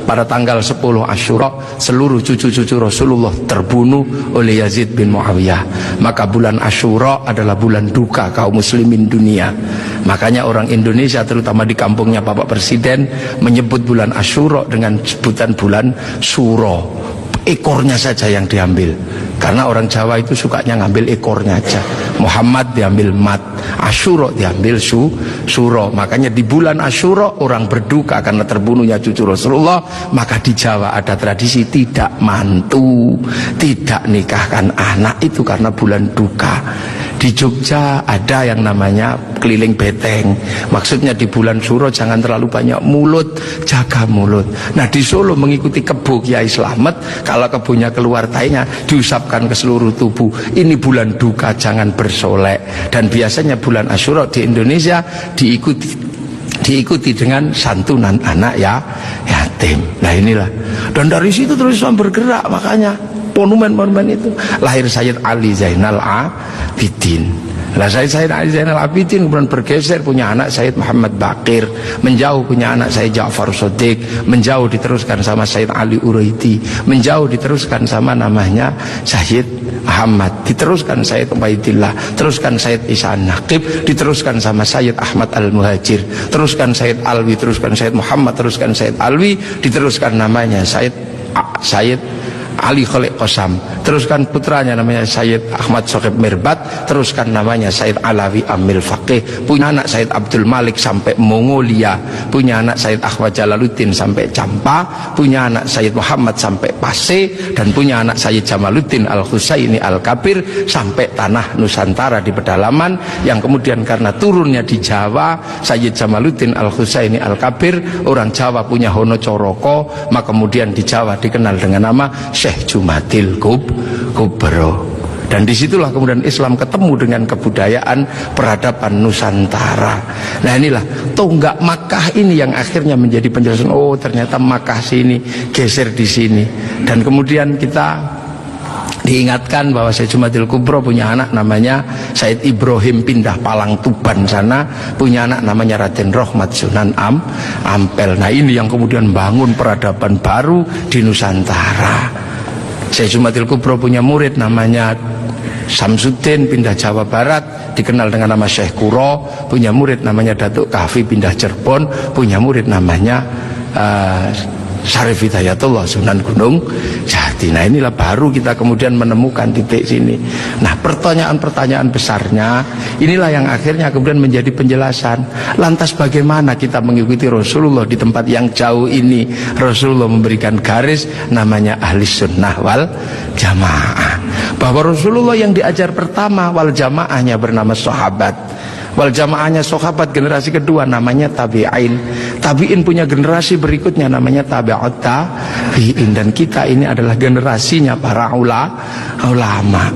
pada tanggal 10 Asyura seluruh cucu-cucu Rasulullah terbunuh oleh Yazid bin Muawiyah. Maka bulan Asyura adalah bulan duka kaum muslimin dunia. Makanya orang Indonesia terutama di kampungnya Bapak Presiden menyebut bulan Asyura dengan sebutan bulan Suro. Ekornya saja yang diambil, karena orang Jawa itu sukanya ngambil ekornya aja. Muhammad diambil mat, Asyura diambil suro. Makanya di bulan Asyura orang berduka karena terbunuhnya cucu Rasulullah. Maka di Jawa ada tradisi tidak mantu, tidak nikahkan anak, itu karena bulan duka. Di Jogja ada yang namanya keliling beteng. Maksudnya di bulan Suro jangan terlalu banyak mulut, jaga mulut. Nah di Solo mengikuti kebo Kiai Slamet, kalau kebonya keluar tainya diusapkan ke seluruh tubuh. Ini bulan duka, jangan bersolek. Dan biasanya bulan Asyura di Indonesia diikuti dengan santunan anak yatim. Nah inilah. Dan dari situ terus Islam bergerak, makanya monumen-monumen itu. Lahir Sayyid Ali Zainal Abidin. Lah Sayyid Ali Zainal Abidin kemudian bergeser, punya anak Sayyid Muhammad Baqir, menjauh punya anak Sayyid Ja'far Shadiq, menjauh diteruskan sama Sayyid Ali Uraidi, menjauh diteruskan sama namanya Sayyid Ahmad, diteruskan Sayyid Ubaidillah, teruskan Sayyid Isa Naqib, diteruskan sama Sayyid Ahmad Al-Muhajir, teruskan Sayyid Alwi, teruskan Sayyid Muhammad, teruskan Sayyid Alwi, diteruskan namanya Sayyid Ali Khalid Qasam, teruskan putranya namanya Sayyid Ahmad Sohib Mirbat, teruskan namanya Sayyid Alawi Amil Faqih, punya anak Sayyid Abdul Malik sampai Mongolia, punya anak Sayyid Ahmad Jalaluddin sampai Campa, punya anak Sayyid Muhammad sampai Pase, dan punya anak Sayyid Jamaluddin Al-Husaini Al-Kabir sampai tanah Nusantara di pedalaman, yang kemudian karena turunnya di Jawa, Sayyid Jamaluddin Al-Husaini Al-Kabir, orang Jawa punya Hono Coroko, maka kemudian di Jawa dikenal dengan nama Syekh Jumadil Kubro. Dan disitulah kemudian Islam ketemu dengan kebudayaan peradaban Nusantara. Nah inilah tonggak Makkah ini yang akhirnya menjadi penjelasan, oh ternyata Makkah sini geser di sini. Dan kemudian kita diingatkan bahwa Syekh Jumadil Kubro punya anak namanya Said Ibrahim pindah Palang Tuban sana, punya anak namanya Raden Rohmat Sunan Ampel. Nah ini yang kemudian bangun peradaban baru di Nusantara. Syekh Jumadil Kubro punya murid namanya Samsuddin pindah Jawa Barat, dikenal dengan nama Syekh Kuro, punya murid namanya Datuk Kahfi pindah Cirebon, punya murid namanya Syarif Hidayatullah Sunan Gunung Jati. Nah inilah baru kita kemudian menemukan titik sini. Nah pertanyaan-pertanyaan besarnya inilah yang akhirnya kemudian menjadi penjelasan. Lantas bagaimana kita mengikuti Rasulullah di tempat yang jauh ini? Rasulullah memberikan garis namanya ahli sunnah wal jamaah, bahwa Rasulullah yang diajar pertama wal jamaahnya bernama sahabat, wal jamaahnya sahabat generasi kedua namanya tabi'in, tabi'in punya generasi berikutnya namanya tabi'ut tabi'in, dan kita ini adalah generasinya para ulama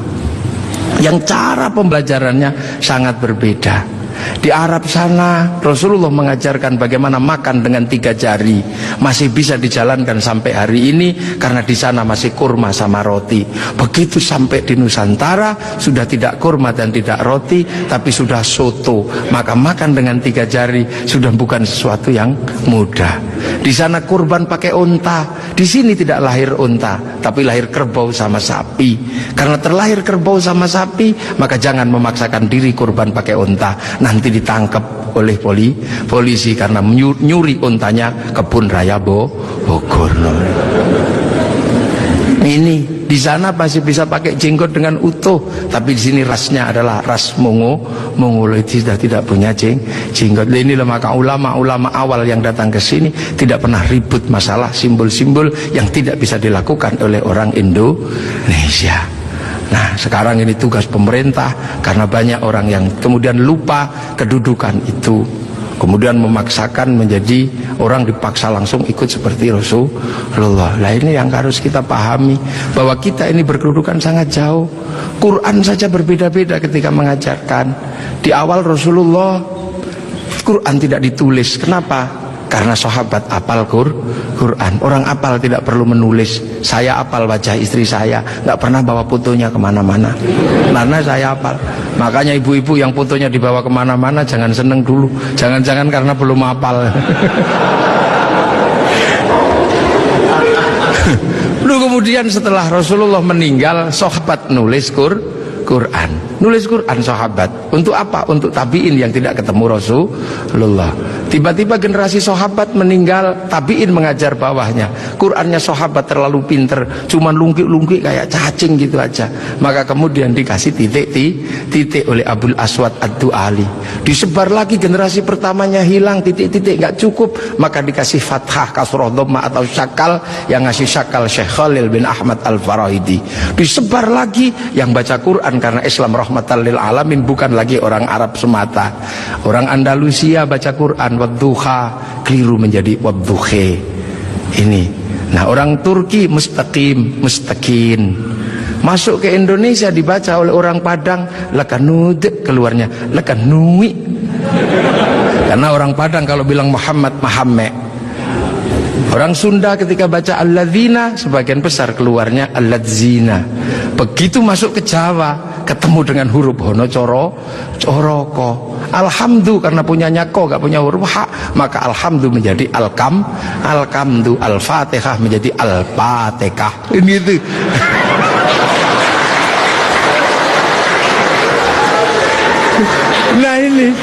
yang cara pembelajarannya sangat berbeda. Di Arab sana Rasulullah mengajarkan bagaimana makan dengan 3 jari, masih bisa dijalankan sampai hari ini karena di sana masih kurma sama roti. Begitu sampai di Nusantara sudah tidak kurma dan tidak roti, tapi sudah soto, maka makan dengan 3 jari sudah bukan sesuatu yang mudah. Di sana kurban pakai unta, di sini tidak lahir unta tapi lahir kerbau sama sapi. Karena terlahir kerbau sama sapi, maka jangan memaksakan diri kurban pakai unta, nanti ditangkap oleh polisi karena nyuri untanya kebun raya Bogor. Ini di sana masih bisa pakai jenggot dengan utuh, tapi di sini rasnya adalah ras Mongoloid, sudah tidak punya jenggot. Inilah maka ulama-ulama awal yang datang ke sini tidak pernah ribut masalah simbol-simbol yang tidak bisa dilakukan oleh orang Indonesia. Nah sekarang ini tugas pemerintah, karena banyak orang yang kemudian lupa kedudukan itu, kemudian memaksakan menjadi orang dipaksa langsung ikut seperti Rasulullah. Nah ini yang harus kita pahami, bahwa kita ini berkedudukan sangat jauh. Quran saja berbeda-beda ketika mengajarkan. Di awal Rasulullah Quran tidak ditulis. Kenapa? Karena sahabat apal Quran. Orang apal tidak perlu menulis. Saya apal wajah istri saya, nggak pernah bawa fotonya kemana-mana, karena saya apal. Makanya ibu-ibu yang fotonya dibawa kemana-mana jangan seneng dulu. Jangan-jangan karena belum apal. kemudian setelah Rasulullah meninggal, sahabat nulis Quran. Nulis Quran sahabat. Untuk apa? Untuk tabiin yang tidak ketemu Rasulullah. Tiba-tiba generasi sahabat meninggal, tabiin mengajar bawahnya. Qurannya sahabat terlalu pinter, cuman lungkik-lungkik kayak cacing gitu aja. Maka kemudian dikasih titik oleh Abul Aswad Ad-Du'ali. Disebar lagi, generasi pertamanya hilang, titik-titik nggak cukup, maka dikasih fathah, kasroh, dhamma atau syakal. Yang ngasih syakal Syekh Khalil bin Ahmad Al-Farahidi. Disebar lagi, yang baca Quran karena Islam rahmatan lil alamin, bukan lagi orang Arab semata. Orang Andalusia baca Quran wadduha, keliru menjadi wadduhe. Ini. Nah, orang Turki mustaqim, mustaqin. Masuk ke Indonesia dibaca oleh orang Padang lakanud, keluarnya lakanui. Karena orang Padang kalau bilang Muhammad, Muhammad. Orang Sunda ketika baca alladzina, sebagian besar keluarnya alladzina. Begitu masuk ke Jawa, ketemu dengan huruf hono coroko. Alhamdu karena punyanya ko, gak punya huruf ha, maka alhamdu menjadi alkamdu, al-fatihah menjadi al-fatihah. Ini itu. Nah ini,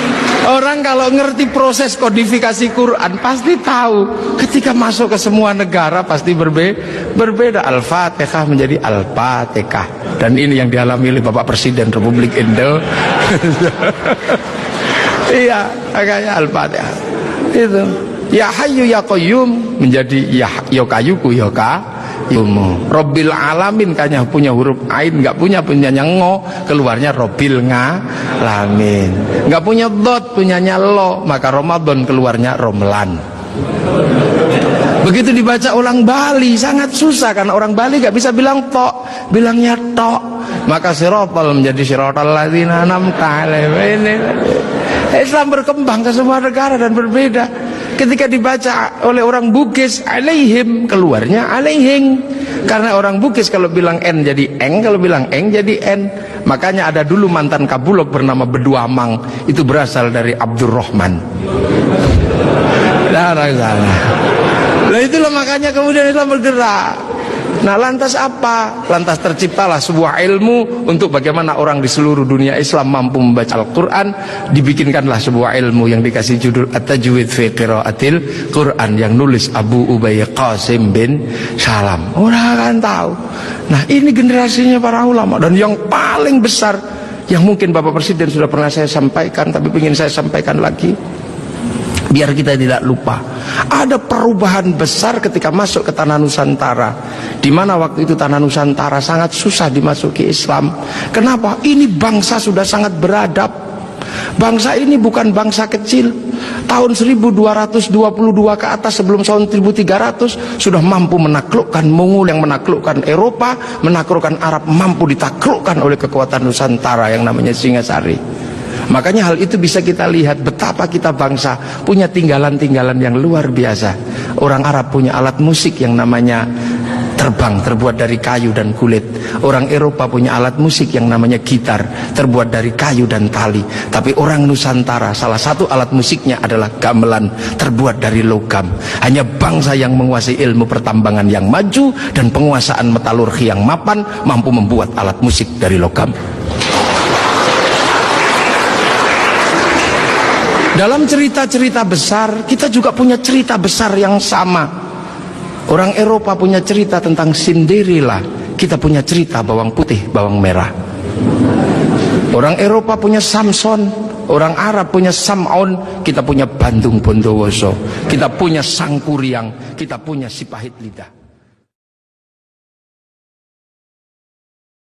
orang kalau ngerti proses kodifikasi Quran pasti tahu. Ketika masuk ke semua negara pasti berbeda. Al-Fatihah menjadi Al-Fatihah. Dan ini yang dialami oleh Bapak Presiden Republik Indonesia. Iya, makanya Al-Fatihah. Itu. Ya Hayyu Ya Qayyum menjadi Ya Kayuku Ya Qayyum. Robbil Alamin kayaknya punya huruf ain, nggak punyanya ngo, keluarnya Robbil Ngalamin. Nggak punya dot, punyanya lo, maka Ramadan keluarnya Romlan. Begitu dibaca orang Bali sangat susah karena orang Bali nggak bisa bilang tok, bilangnya tok. Maka sirotol menjadi sirotol ladzina an'amta alaihim. Islam berkembang ke semua negara dan berbeda. Ketika dibaca oleh orang Bugis alaihim, keluarnya alaihing. Karena orang Bugis kalau bilang n jadi eng, kalau bilang eng jadi n. Makanya ada dulu mantan Kabulok bernama Beduamang, itu berasal dari Abdurrahman. Nah itulah makanya kemudian Islam bergerak. Nah lantas apa? Lantas terciptalah sebuah ilmu untuk bagaimana orang di seluruh dunia Islam mampu membaca Al-Quran. Dibikinkanlah sebuah ilmu yang dikasih judul At-Tajwid fi Qiraatil Quran, yang nulis Abu Ubay Qasim bin Salam. Orang akan tahu. Nah ini generasinya para ulama. Dan yang paling besar, yang mungkin Bapak Presiden sudah pernah saya sampaikan, tapi ingin saya sampaikan lagi biar kita tidak lupa. Ada perubahan besar ketika masuk ke tanah Nusantara, di mana waktu itu tanah Nusantara sangat susah dimasuki Islam. Kenapa? Ini bangsa sudah sangat beradab. Bangsa ini bukan bangsa kecil. Tahun 1222 ke atas, sebelum tahun 1300 sudah mampu menaklukkan Mongol yang menaklukkan Eropa, menaklukkan Arab, mampu ditaklukkan oleh kekuatan Nusantara yang namanya Singasari. Makanya hal itu bisa kita lihat betapa kita bangsa punya tinggalan-tinggalan yang luar biasa. Orang Arab punya alat musik yang namanya terbang, terbuat dari kayu dan kulit. Orang Eropa punya alat musik yang namanya gitar, terbuat dari kayu dan tali. Tapi orang Nusantara salah satu alat musiknya adalah gamelan, terbuat dari logam. Hanya bangsa yang menguasai ilmu pertambangan yang maju dan penguasaan metalurgi yang mapan mampu membuat alat musik dari logam. Dalam cerita-cerita besar, kita juga punya cerita besar yang sama. Orang Eropa punya cerita tentang Cinderella, kita punya cerita bawang putih, bawang merah. Orang Eropa punya Samson, orang Arab punya Sam'on, kita punya Bandung Bondowoso, kita punya Sangkuriang, kita punya Sipahit Lidah.